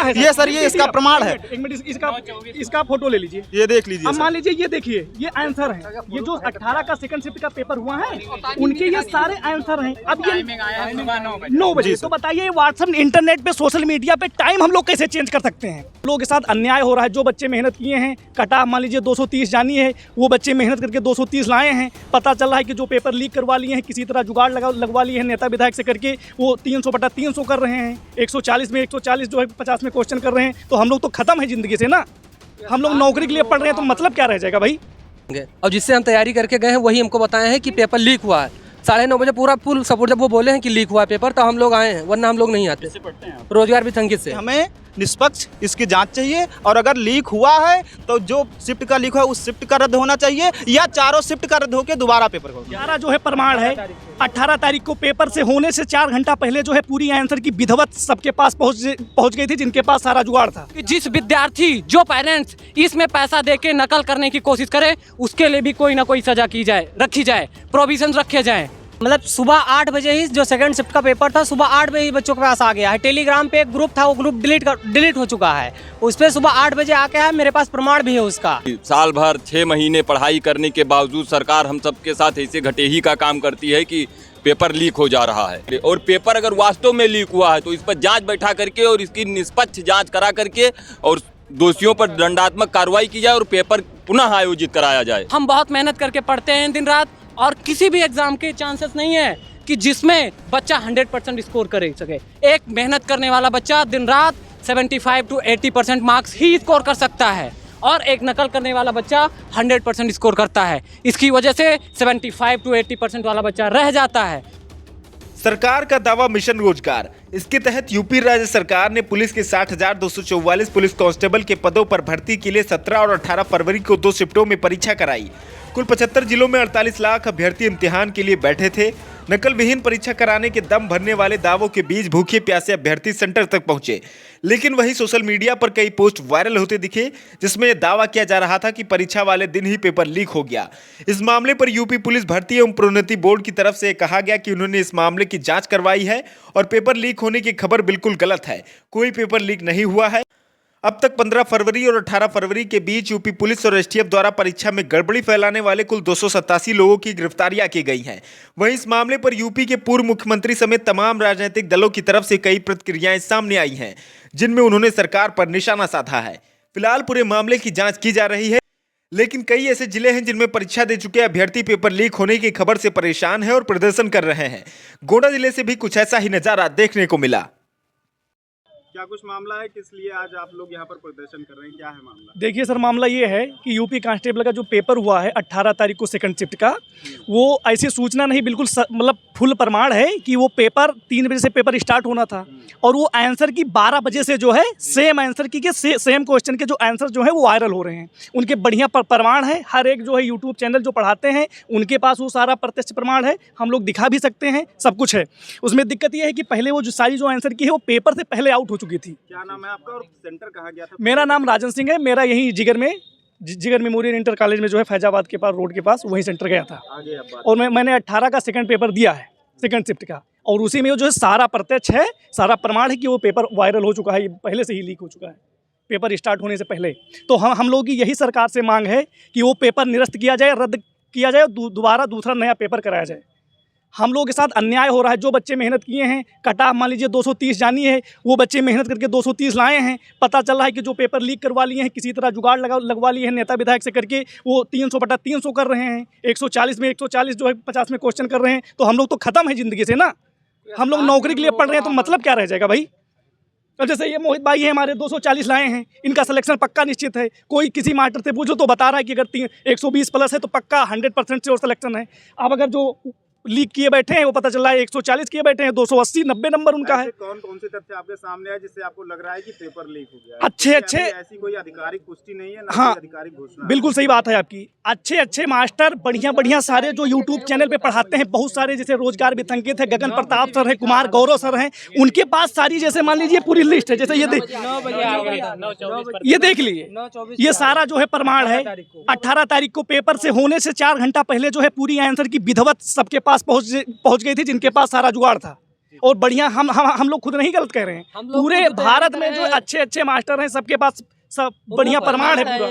है ये सर ये इसका प्रमाण है। एक मिनट इसका फोटो ले लीजिए, ये देख लीजिए। अब मान लीजिए ये देखिए, ये आंसर है, ये जो 18 का सेकंड शिफ्ट का पेपर हुआ है उनके ये सारे आंसर हैं। अब ये 9 बजे, तो बताइए व्हाट्सएप इंटरनेट पे सोशल मीडिया पे टाइम हम लोग कैसे चेंज कर सकते हैं? लोगों के साथ अन्याय हो रहा है। जो बच्चे मेहनत किए हैं, कटा मान लीजिए 230 जानी है, वो बच्चे मेहनत करके 230 लाए हैं। पता चल रहा है कि जो पेपर लीक करवा लिए हैं, किसी तरह जुगाड़ लगवा लिए हैं नेता विधायक से करके, वो 300/300 कर रहे हैं। 140 में 140 जो है 50 में क्वेश्चन कर रहे हैं। तो हम लोग तो खत्म है जिंदगी से ना। हम लोग नौकरी के लिए पढ़ रहे हैं तो मतलब क्या रह जाएगा भाई? और जिससे हम तैयारी करके गए हैं वही हमको बताए हैं कि पेपर लीक हुआ है। 9:30 बजे पूरा फुल सपोर्ट, जब वो बोले हैं कि लीक हुआ है पेपर तो हम लोग आए हैं, वरना हम लोग नहीं आते। रोजगार भी संगीत से हमें निष्पक्ष इसकी जांच चाहिए, और अगर लीक हुआ है तो जो शिफ्ट का लीक हुआ है उस शिफ्ट का रद्द होना चाहिए, या चारों शिफ्ट का रद्द होकर दोबारा पेपर हो। 11 जो है प्रमाण है, 18 तारीख को पेपर से होने से 4 घंटा पहले जो है पूरी आंसर की विधिवत सबके पास पहुंच गई थी, जिनके पास सारा जुगाड़ था। जिस विद्यार्थी, जो पेरेंट्स इसमें पैसा देके नकल करने की कोशिश करे, उसके लिए भी कोई ना कोई सजा की जाए, रखी जाए, प्रोविजन रखे जाए। मतलब सुबह 8 बजे ही जो सेकंड शिफ्ट का पेपर था, सुबह 8 बजे ही बच्चों के पास आ गया है। टेलीग्राम पे एक ग्रुप था, वो ग्रुप डिलीट हो चुका है। उस पर सुबह 8 बजे आके है, मेरे पास प्रमाण भी है उसका। साल भर 6 महीने पढ़ाई करने के बावजूद सरकार हम सबके साथ ऐसे घटेही का काम करती है कि पेपर लीक हो जा रहा है। और पेपर अगर वास्तव में लीक हुआ है तो इस पर जाँच बैठा करके और इसकी निष्पक्ष जाँच करा करके और दोषियों पर दंडात्मक कार्रवाई की जाए और पेपर पुनः आयोजित कराया जाए। हम बहुत मेहनत करके पढ़ते हैं दिन रात, और किसी भी एग्जाम के चांसेस नहीं है कि जिसमें बच्चा 100% स्कोर कर सके। एक मेहनत करने वाला बच्चा दिन रात 75 to 80% मार्क्स ही स्कोर कर सकता है, और एक नकल करने वाला बच्चा 100% स्कोर करता है। इसकी वजह से 75 to 80% वाला बच्चा रह जाता है। सरकार का दावा मिशन रोजगार। इसके तहत यूपी राज्य सरकार ने पुलिस के 60,244 पुलिस कांस्टेबल के पदों पर भर्ती के लिए 17 और 18 फरवरी को 2 शिफ्टों में परीक्षा कराई। कुल 75 जिलों में 48 लाख अभ्यर्थी इम्तिहान के लिए बैठे थे। नकल विहीन परीक्षा कराने के दम भरने वाले दावों के बीच भूखे प्यासे अभ्यर्थी सेंटर तक पहुंचे, लेकिन वही सोशल मीडिया पर कई पोस्ट वायरल होते दिखे जिसमें यह दावा किया जा रहा था कि परीक्षा वाले दिन ही पेपर लीक हो गया। इस मामले पर यूपी पुलिस भर्ती एवं प्रोन्नति बोर्ड की तरफ से कहा गया कि उन्होंने इस मामले की जांच करवाई है और पेपर लीक होने की खबर बिल्कुल गलत है। कोई पेपर लीक नहीं हुआ है। अब तक 15 फरवरी और 18 फरवरी के बीच यूपी पुलिस और एसटीएफ द्वारा परीक्षा में गड़बड़ी फैलाने वाले कुल 287 लोगों की गिरफ्तारियां की गई हैं। वहीं इस मामले पर यूपी के पूर्व मुख्यमंत्री समेत तमाम राजनीतिक दलों की तरफ से कई प्रतिक्रियाएं सामने आई हैं, जिनमें उन्होंने सरकार पर निशाना साधा है। फिलहाल पूरे मामले की जांच की जा रही है, लेकिन कई ऐसे जिले हैं जिनमें परीक्षा दे चुके अभ्यर्थी पेपर लीक होने की खबर से परेशान हैं और प्रदर्शन कर रहे हैं। गोंडा जिले से भी कुछ ऐसा ही नजारा देखने को मिला। क्या कुछ मामला है, किस लिए आज आप लोग यहाँ पर प्रदर्शन कर रहे हैं, क्या है मामला? देखिए सर, मामला ये है कि यूपी कांस्टेबल का जो पेपर हुआ है 18 तारीख को सेकंड शिफ्ट का, वो ऐसी सूचना नहीं, बिल्कुल मतलब फुल प्रमाण है कि वो पेपर 3 बजे से पेपर स्टार्ट होना था, और वो आंसर की 12 बजे से जो है सेम आंसर की सेम क्वेश्चन के जो आंसर जो है वो वायरल हो रहे हैं। उनके बढ़िया प्रमाण है। हर एक जो है यूट्यूब चैनल जो पढ़ाते हैं उनके पास वो सारा प्रत्यक्ष प्रमाण है। हम लोग दिखा भी सकते हैं, सब कुछ है। उसमें दिक्कत ये है कि पहले वो जो सारी जो आंसर की है वो पेपर से पहले आउट हो चुकी थी। क्या नाम है आपका और सेंटर कहाँ गया था? मेरा नाम राजन सिंह है। मेरा यही जिगर मेमोरियल इंटर कॉलेज में जो है फैजाबाद के पास रोड के पास वही सेंटर गया था। और मैंने 18 का सेकंड पेपर दिया है सेकंड शिफ्ट का, और उसी में जो है सारा प्रत्यक्ष है, सारा प्रमाण है कि वो पेपर वायरल हो चुका है, पहले से ही लीक हो चुका है पेपर स्टार्ट होने से पहले। तो हम लोगों की यही सरकार से मांग है कि वो पेपर निरस्त किया जाए, रद्द किया जाए, दोबारा दूसरा नया पेपर कराया जाए। हम लोगों के साथ अन्याय हो रहा है। जो बच्चे मेहनत किए हैं, कटा मान लीजिए 230 जानी है, वो बच्चे मेहनत करके 230 लाए हैं। पता चल रहा है कि जो पेपर लीक करवा लिए हैं, किसी तरह जुगाड़ लगवा लिए हैं नेता विधायक से करके, वो 300/300 कर रहे हैं। 140 में 140 जो है 50 में क्वेश्चन कर रहे हैं। तो हम लोग तो खत्म है जिंदगी से ना। हम लोग नौकरी के लिए पढ़ रहे हैं तो मतलब क्या रह जाएगा भाई? अब जैसे ये मोहित भाई है हमारे, 240 लाए हैं, इनका सिलेक्शन पक्का निश्चित है। कोई किसी मास्टर से पूछो तो बता रहा है कि अगर 120 प्लस है तो पक्का 100% से और सिलेक्शन है। अब अगर जो लीक किए बैठे हैं वो पता चल रहा है 140 किए बैठे हैं, 280 90 नंबर उनका है। कौन कौन से तथ्य आपके सामने है जिससे आपको लग रहा है कि पेपर लीक हो गया है? अच्छे ऐसी कोई आधिकारिक पुष्टि नहीं है, ना हाँ, कोई आधिकारिक घोषणा। बिल्कुल सही बात है आपकी। अच्छे मास्टर बढ़िया सारे जो यूट्यूब चैनल पे पढ़ाते हैं, बहुत सारे जैसे रोजगार वितंकित है, गगन प्रताप सर है, कुमार गौरव सर हैं, उनके पास सारी जैसे मान लीजिए पूरी लिस्ट है। जैसे ये देख लीजिए, ये सारा जो है प्रमाण है। 18 तारीख को पेपर से होने से 4 घंटा पहले जो है पूरी आंसर की विधिवत सबके पास पहुंच गई थी, जिनके पास सारा जुगाड़ था। और बढ़िया हम लोग खुद नहीं गलत कह रहे हैं, हम लोग पूरे खुद तो भारत गलत में कह जो रहे हैं। अच्छे अच्छे मास्टर हैं सबके पास सब बढ़िया प्रमाण है पूरा।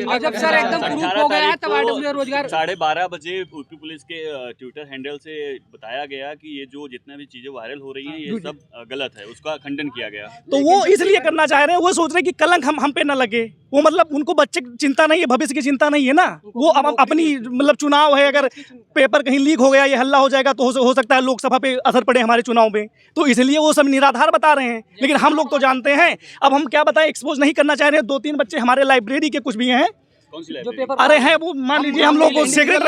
और जब सर एकदम प्रूफ हो गया है तब आरडब्ल्यू रोजगार 12:30 बजे यूपी पुलिस के ट्विटर हैंडल से बताया गया कि ये जो जितना भी चीजें वायरल हो रही हैं ये सब गलत है, उसका खंडन किया गया। तो वो इसलिए करना चाह रहे हैं, वो सोच रहे हैं कि कलंक हम पे न लगे। वो मतलब उनको बच्चे की चिंता नहीं है, भविष्य की चिंता नहीं है ना। वो अपनी मतलब चुनाव है, अगर पेपर कहीं लीक हो गया, ये हल्ला हो जाएगा तो हो सकता है लोकसभा पे असर पड़े हमारे चुनाव में, तो इसलिए वो सब निराधार बता रहे हैं। लेकिन हम लोग तो जानते हैं, अब हम क्या बताएं, एक्सपोज नहीं करना चाह रहे हैं। 2-3 बच्चे हमारे लाइब्रेरी के कुछ भी हैं, कौन सी जो लाइब्रेरी? पेपर अरे हैं वो, मान लीजिए हम लोग को सीक्रेट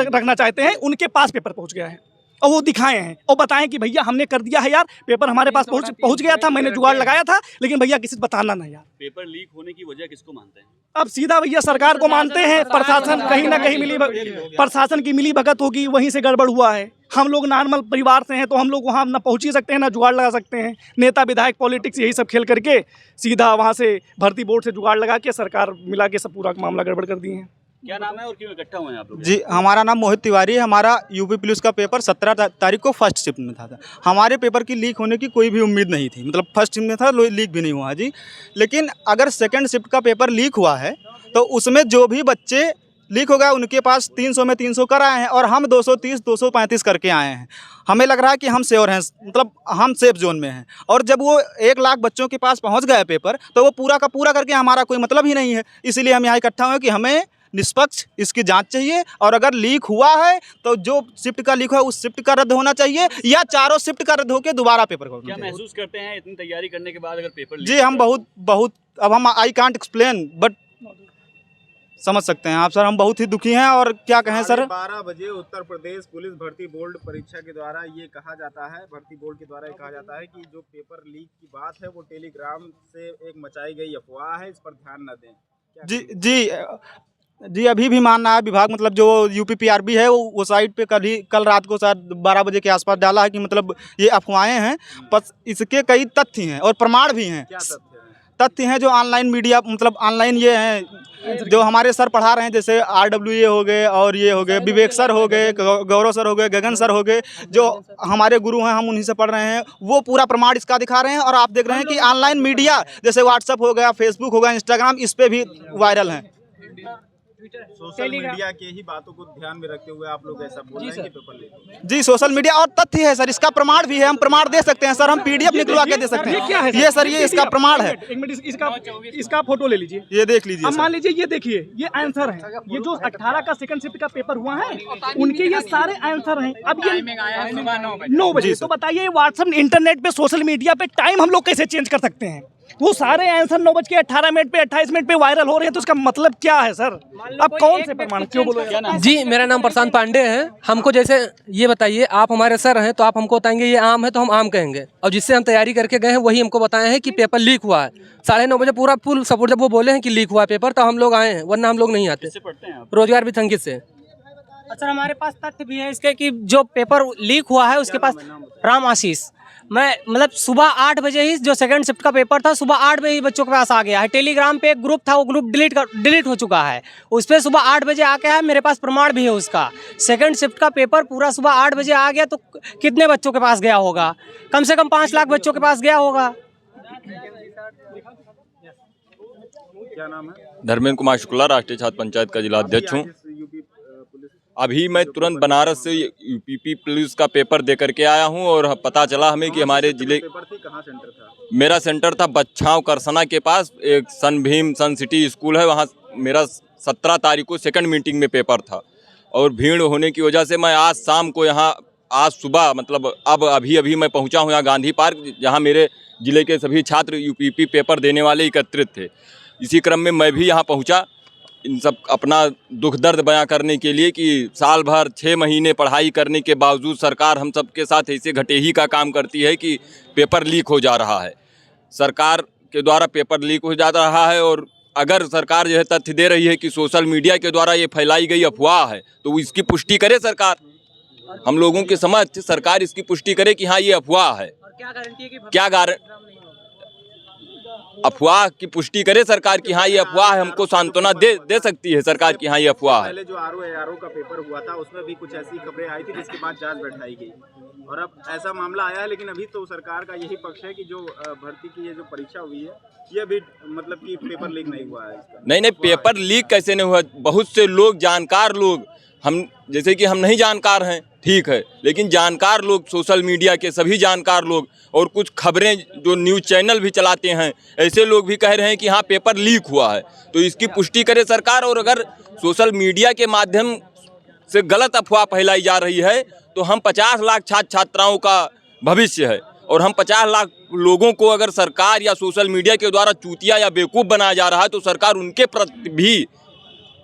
रखना चाहते हैं, उनके पास पेपर पहुंच गया है और वो दिखाए हैं और बताएं कि भैया हमने कर दिया है यार, पेपर हमारे पास पहुंच गया था, मैंने जुगाड़ लगाया था, लेकिन भैया किसी से बताना नहीं यार। पेपर लीक होने की वजह किसको मानते हैं? अब सीधा भैया सरकार को मानते हैं, प्रशासन कहीं ना कहीं प्रशासन की मिली भगत होगी, वहीं से गड़बड़ हुआ है। हम लोग नॉर्मल परिवार से हैं तो हम लोग वहाँ ना पहुँच ही सकते हैं, ना जुगाड़ लगा सकते हैं। नेता विधायक पॉलिटिक्स यही सब खेल करके सीधा वहाँ से भर्ती बोर्ड से जुगाड़ लगा के सरकार मिला के सब पूरा मामला गड़बड़ कर दिए हैं। क्या नाम है और क्यों इकट्ठा हुए हैं आप लोग? जी, हमारा नाम मोहित तिवारी है। हमारा यूपी पुलिस का पेपर 17 तारीख को फर्स्ट शिफ्ट में था। हमारे पेपर की लीक होने की कोई भी उम्मीद नहीं थी, मतलब फर्स्ट शिफ्ट में था, लीक भी नहीं हुआ जी। लेकिन अगर सेकंड शिफ्ट का पेपर लीक हुआ है तो उसमें जो भी बच्चे लीक हो गया उनके पास 300 में 300 कर आए हैं और हम 230 235 करके आए हैं। हमें लग रहा है कि हम श्योर हैं, मतलब हम सेफ जोन में हैं। और जब वो 1 लाख बच्चों के पास पहुंच गया पेपर तो वो पूरा का पूरा करके हमारा कोई मतलब ही नहीं है। इसीलिए हम यहाँ इकट्ठा हुए कि हमें निष्पक्ष इसकी जांच चाहिए और अगर लीक हुआ है तो जो शिफ्ट का लीक हुआ उस शिफ्ट का रद्द होना चाहिए या चारों शिफ्ट का रद्द होकर दोबारा पेपर होना क्या चाहिए। महसूस करते हैं इतनी तैयारी करने के बाद अगर पेपर लीक जी, हम बहुत अब हम आई कांट एक्सप्लेन बट समझ सकते हैं आप सर, हम बहुत ही दुखी हैं। और क्या कहें सर, 12 बजे उत्तर प्रदेश पुलिस भर्ती बोर्ड परीक्षा के द्वारा ये कहा जाता है, भर्ती बोर्ड के द्वारा ये कहा जाता है कि जो पेपर लीक की बात है वो टेलीग्राम से एक मचाई गई अफवाह है, इस पर ध्यान न दें। जी, अभी भी मानना है विभाग, मतलब जो यूपीपीआरबी है वो साइट पे कल रात को शायद 12 बजे के आसपास डाला है कि मतलब ये अफवाहें हैं, बस इसके कई तथ्य हैं और प्रमाण भी हैं। तथ्य हैं जो ऑनलाइन मीडिया, मतलब ऑनलाइन ये हैं जो हमारे सर पढ़ा रहे हैं, जैसे RWA हो गए और ये हो गए, विवेक सर हो गए, गौरव सर हो गए, गगन सर हो गए, जो हमारे गुरु हैं, हम उन्हीं से पढ़ रहे हैं। वो पूरा प्रमाण इसका दिखा रहे हैं और आप देख रहे हैं कि ऑनलाइन मीडिया जैसे व्हाट्सअप हो गया, फेसबुक हो गया, इंस्टाग्राम, इस पर भी वायरल हैं। सोशल मीडिया के ही बातों को ध्यान में रखते हुए आप लोग ऐसा बोल रहे हैं कि पेपर लीक हो गया। जी, सोशल मीडिया और तथ्य है सर, इसका प्रमाण भी है, हम प्रमाण दे सकते हैं सर, हम PDF निकलवा के दे सकते ये क्या है हैं। ये सर, ये इसका प्रमाण है। एक मिनट इसका फोटो ले लीजिए, ये देख लीजिए अब सर। मान लीजिए ये देखिए, ये आंसर है, ये जो 18 का सेकंड शिफ्ट का पेपर हुआ है उनके ये सारे आंसर हैं। अब ये 9 बजे, तो बताइए व्हाट्सएप इंटरनेट पे सोशल मीडिया पे टाइम हम लोग कैसे चेंज कर सकते हैं? वो सारे आंसर 9:18 पे 28 मिनट पे वायरल हो रहे हैं, तो उसका मतलब क्या है सर? अब कौन से प्रमाण, क्यों बोलो? जी, मेरा नाम प्रशांत पांडे है। हमको जैसे ये बताइए, आप हमारे सर हैं तो आप हमको बताएंगे ये आम है तो हम आम कहेंगे, और जिससे हम तैयारी करके गए हैं वही हमको बताए हैं कि पेपर लीक हुआ है। 9:30 बजे पूरा फुल सपोर्ट, जब वो बोले हैं कि लीक हुआ है पेपर तो हम लोग आए हैं, वरना हम लोग नहीं आते। किससे पढ़ते हैं आप? रोजगार भी संगीत से। सर हमारे पास तथ्य भी है इसके कि जो पेपर लीक हुआ है उसके पास राम आशीष, मैं मतलब सुबह 8 बजे ही जो सेकंड शिफ्ट का पेपर था सुबह 8 बजे ही बच्चों के पास आ गया है। टेलीग्राम पे एक ग्रुप था, वो ग्रुप डिलीट हो चुका है, उस पर सुबह 8 बजे आके है, मेरे पास प्रमाण भी है उसका। सेकंड शिफ्ट का पेपर पूरा सुबह 8 बजे आ गया तो कितने बच्चों के पास गया होगा? कम से कम 5 लाख बच्चों के पास गया होगा। क्या नाम है? धर्मेंद्र कुमार शुक्ला, राष्ट्रीय छात्र पंचायत का जिला अध्यक्ष हूँ। अभी मैं तुरंत बनारस से यूपी पुलिस का पेपर दे करके आया हूँ और पता चला हमें कि हमारे जिले, पेपर थी, कहाँ सेंटर था? मेरा सेंटर था बच्छाव करसना के पास, एक सन भीम सन सिटी स्कूल है, वहाँ मेरा 17 तारीख को सेकंड मीटिंग में पेपर था। और भीड़ होने की वजह से मैं आज शाम को यहाँ, आज सुबह मतलब अब अभी मैं पहुँचा हूँ यहाँ गांधी पार्क, जहाँ मेरे ज़िले के सभी छात्र यूपी पेपर देने वाले एकत्रित थे। इसी क्रम में मैं भी यहाँ पहुँचा, इन सब अपना दुख दर्द बयां करने के लिए कि साल भर 6 महीने पढ़ाई करने के बावजूद सरकार हम सब के साथ ऐसे घटेही का काम करती है कि पेपर लीक हो जा रहा है। सरकार के द्वारा पेपर लीक हो जा रहा है और अगर सरकार जो है तथ्य दे रही है कि सोशल मीडिया के द्वारा ये फैलाई गई अफवाह है तो इसकी पुष्टि करे सरकार। हम लोगों के समक्ष सरकार इसकी पुष्टि करे कि हाँ ये अफवाह है। क्या गारंटी है कि क्या अफवाह की पुष्टि करे सरकार की हाँ ये अफवाह है, हमको सांत्वना दे सकती है सरकार की हाँ ये अफवाह है। पहले जो आरओ का पेपर हुआ था उसमें भी कुछ ऐसी खबरें आई थी जिसके बाद जांच बैठाई गई और अब ऐसा मामला आया है, लेकिन अभी तो सरकार का यही पक्ष है कि जो भर्ती की ये जो परीक्षा हुई है ये भी मतलब कि पेपर लीक नहीं हुआ है इसका। नहीं पेपर लीक कैसे नहीं हुआ, बहुत से लोग जानकार लोग, हम जैसे कि हम नहीं जानकार हैं ठीक है, लेकिन जानकार लोग, सोशल मीडिया के सभी जानकार लोग और कुछ खबरें जो न्यूज़ चैनल भी चलाते हैं ऐसे लोग भी कह रहे हैं कि हाँ पेपर लीक हुआ है, तो इसकी पुष्टि करे सरकार। और अगर सोशल मीडिया के माध्यम से गलत अफवाह फैलाई जा रही है तो हम 50 लाख छात्र छात्राओं का भविष्य है और हम 50 लाख लोगों को अगर सरकार या सोशल मीडिया के द्वारा चूतिया या बेवकूफ़ बनाया जा रहा है तो सरकार उनके प्रति भी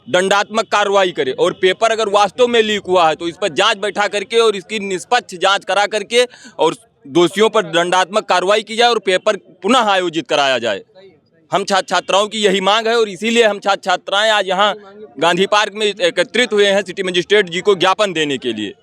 दंडात्मक कार्रवाई करे। और पेपर अगर वास्तव में लीक हुआ है तो इस पर जांच बैठा करके और इसकी निष्पक्ष जांच करा करके और दोषियों पर दंडात्मक कार्रवाई की जाए और पेपर पुनः आयोजित कराया जाए। हम छात्र छात्राओं की यही मांग है और इसीलिए हम छात्र छात्राएं आज यहाँ गांधी पार्क में एकत्रित हुए हैं सिटी मजिस्ट्रेट जी को ज्ञापन देने के लिए।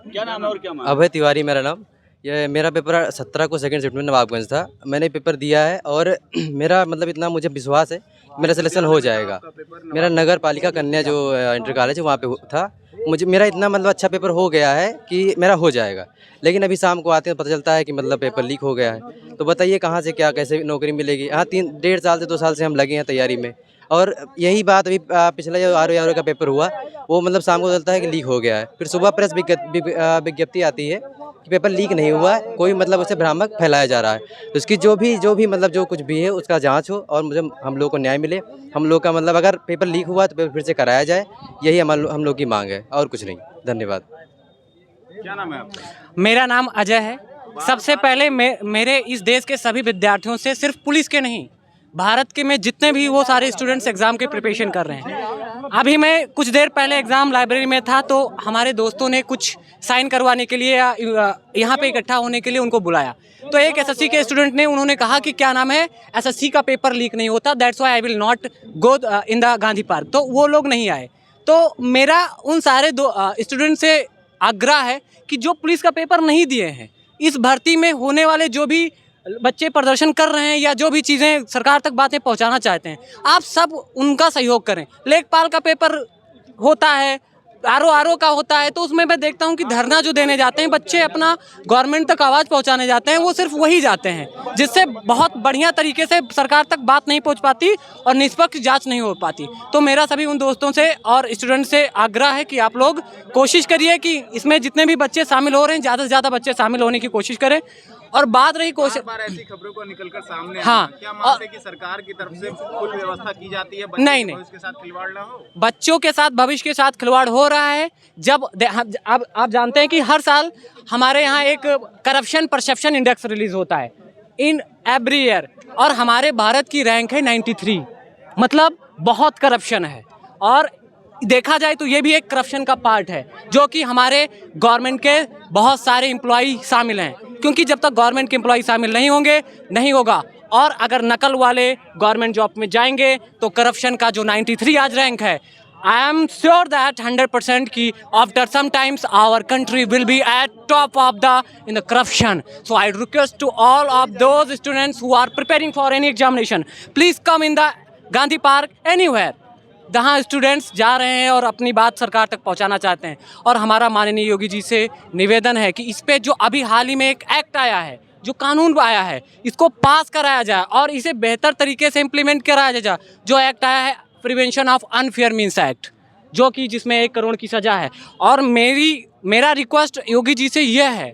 क्या नाम है और क्या मांग? अभय तिवारी मेरा नाम। ये मेरा पेपर 17 को सेकंड शिफ्ट में नवाबगंज था। मैंने पेपर दिया है और मेरा मतलब इतना मुझे विश्वास है मेरा सिलेक्शन हो जाएगा। मेरा नगर पालिका कन्या जो इंटर कॉलेज है वहाँ पे था। मुझे मेरा इतना मतलब अच्छा पेपर हो गया है कि मेरा हो जाएगा, लेकिन अभी शाम को आते हैं पता चलता है कि मतलब पेपर लीक हो गया है। तो बताइए कहाँ से क्या कैसे नौकरी मिलेगी। यहाँ 1.5 साल से 2 साल से हम लगे हैं तैयारी में और यही बात अभी पिछला जो आर का पेपर हुआ वो मतलब शाम को चलता है कि लीक हो गया है, फिर सुबह प्रेस विज्ञप्ति आती है कि पेपर लीक नहीं हुआ है, कोई मतलब उसे भ्रामक फैलाया जा रहा है। तो इसकी जो भी मतलब जो कुछ भी है उसका जांच हो और मुझे हम लोग को न्याय मिले। हम लोग का मतलब अगर पेपर लीक हुआ तो पेपर फिर से कराया जाए, यही हम लोग की मांग है और कुछ नहीं। धन्यवाद। क्या नाम है आपका? मेरा नाम अजय है। सबसे पहले मेरे इस देश के सभी विद्यार्थियों से, सिर्फ पुलिस के नहीं, भारत के में जितने भी वो सारे स्टूडेंट्स एग्ज़ाम के प्रिपरेशन कर रहे हैं। अभी मैं कुछ देर पहले एग्ज़ाम लाइब्रेरी में था तो हमारे दोस्तों ने कुछ साइन करवाने के लिए या यहाँ पे इकट्ठा होने के लिए उनको बुलाया। तो एक एसएससी के स्टूडेंट ने उन्होंने कहा कि क्या नाम है, एसएससी का पेपर लीक नहीं होता, that's why I will not go in the Gandhi park. तो वो लोग नहीं आए। तो मेरा उन सारे स्टूडेंट से आग्रह है कि जो पुलिस का पेपर नहीं दिए हैं, इस भर्ती में होने वाले जो भी बच्चे प्रदर्शन कर रहे हैं या जो भी चीज़ें सरकार तक बातें पहुंचाना चाहते हैं, आप सब उनका सहयोग करें। लेखपाल का पेपर होता है, आरओ का होता है, तो उसमें मैं देखता हूं कि धरना जो देने जाते हैं बच्चे, अपना गवर्नमेंट तक आवाज़ पहुंचाने जाते हैं, वो सिर्फ वही जाते हैं, जिससे बहुत बढ़िया तरीके से सरकार तक बात नहीं पहुंच पाती और निष्पक्ष जांच नहीं हो पाती। तो मेरा सभी उन दोस्तों से और स्टूडेंट से आग्रह है कि आप लोग कोशिश करिए कि इसमें जितने भी बच्चे शामिल हो रहे हैं, ज़्यादा से ज़्यादा बच्चे शामिल होने की कोशिश करें। और बात रही कोशिश, ऐसी खबरों को निकलकर सामने हाँ, क्या मानते हैं कि सरकार की तरफ से कुछ व्यवस्था की जाती है नहीं, उसके साथ खिलवाड़ ना हो? बच्चों के साथ, भविष्य के साथ खिलवाड़ हो रहा है। जब अब आप जानते हैं कि हर साल हमारे यहाँ एक करप्शन परसेप्शन इंडेक्स रिलीज होता है इन एवरी ईयर, और हमारे भारत की रैंक है 93। मतलब बहुत करप्शन है और देखा जाए तो ये भी एक करप्शन का पार्ट है, जो कि हमारे गवर्नमेंट के बहुत सारे एम्प्लॉई शामिल हैं, क्योंकि जब तक गवर्नमेंट के एम्प्लॉई शामिल नहीं होंगे नहीं होगा। और अगर नकल वाले गवर्नमेंट जॉब में जाएंगे तो करप्शन का जो 93 आज रैंक है, आई एम श्योर दैट 100% की after some times our country will be at top of the in the corruption. So I request to all of those students who are preparing for any examination, please come in the Gandhi park anywhere जहाँ students जा रहे हैं और अपनी बात सरकार तक पहुंचाना चाहते हैं। और हमारा माननीय योगी जी से निवेदन है कि इस पे जो अभी हाल ही में एक एक्ट आया है, जो कानून आया है, इसको पास कराया जाए और इसे बेहतर तरीके से इम्प्लीमेंट कराया जाए। जो एक्ट आया है prevention of unfair means act, जो कि जिसमें 1 करोड़ की सज़ा है। और मेरा रिक्वेस्ट योगी जी से यह है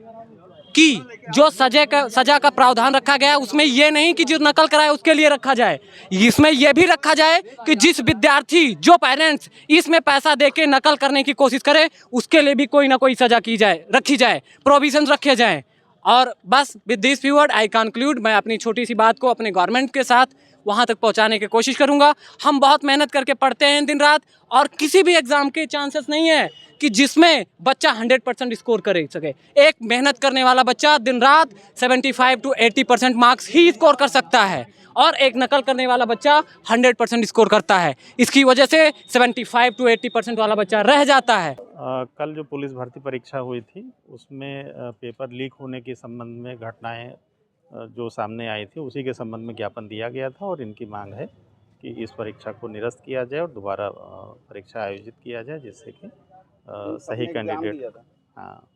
कि जो सजा का प्रावधान रखा गया है उसमें ये नहीं कि जो नकल कराए उसके लिए रखा जाए, इसमें यह भी रखा जाए कि जिस विद्यार्थी, जो पेरेंट्स इसमें पैसा देके नकल करने की कोशिश करे उसके लिए भी कोई ना कोई सजा की जाए, रखी जाए, प्रोविजन रखे जाएं। और बस with this few word I conclude. मैं अपनी छोटी सी बात को अपने गवर्नमेंट के साथ वहाँ तक पहुँचाने की कोशिश करूँगा। हम बहुत मेहनत करके पढ़ते हैं दिन रात और किसी भी एग्ज़ाम के चांसेस नहीं है कि जिसमें बच्चा 100% स्कोर कर सके। एक मेहनत करने वाला बच्चा दिन रात 75 to 80% मार्क्स ही स्कोर कर सकता है और एक नकल करने वाला बच्चा 100% स्कोर करता है। इसकी वजह से 75 to 80% वाला बच्चा रह जाता है। कल जो पुलिस भर्ती परीक्षा हुई थी उसमें पेपर लीक होने के संबंध में घटनाएं जो सामने आई थी उसी के संबंध में ज्ञापन दिया गया था और इनकी मांग है कि इस परीक्षा को निरस्त किया जाए और दोबारा परीक्षा आयोजित किया जाए, जिससे कि सही कैंडिडेट, हाँ,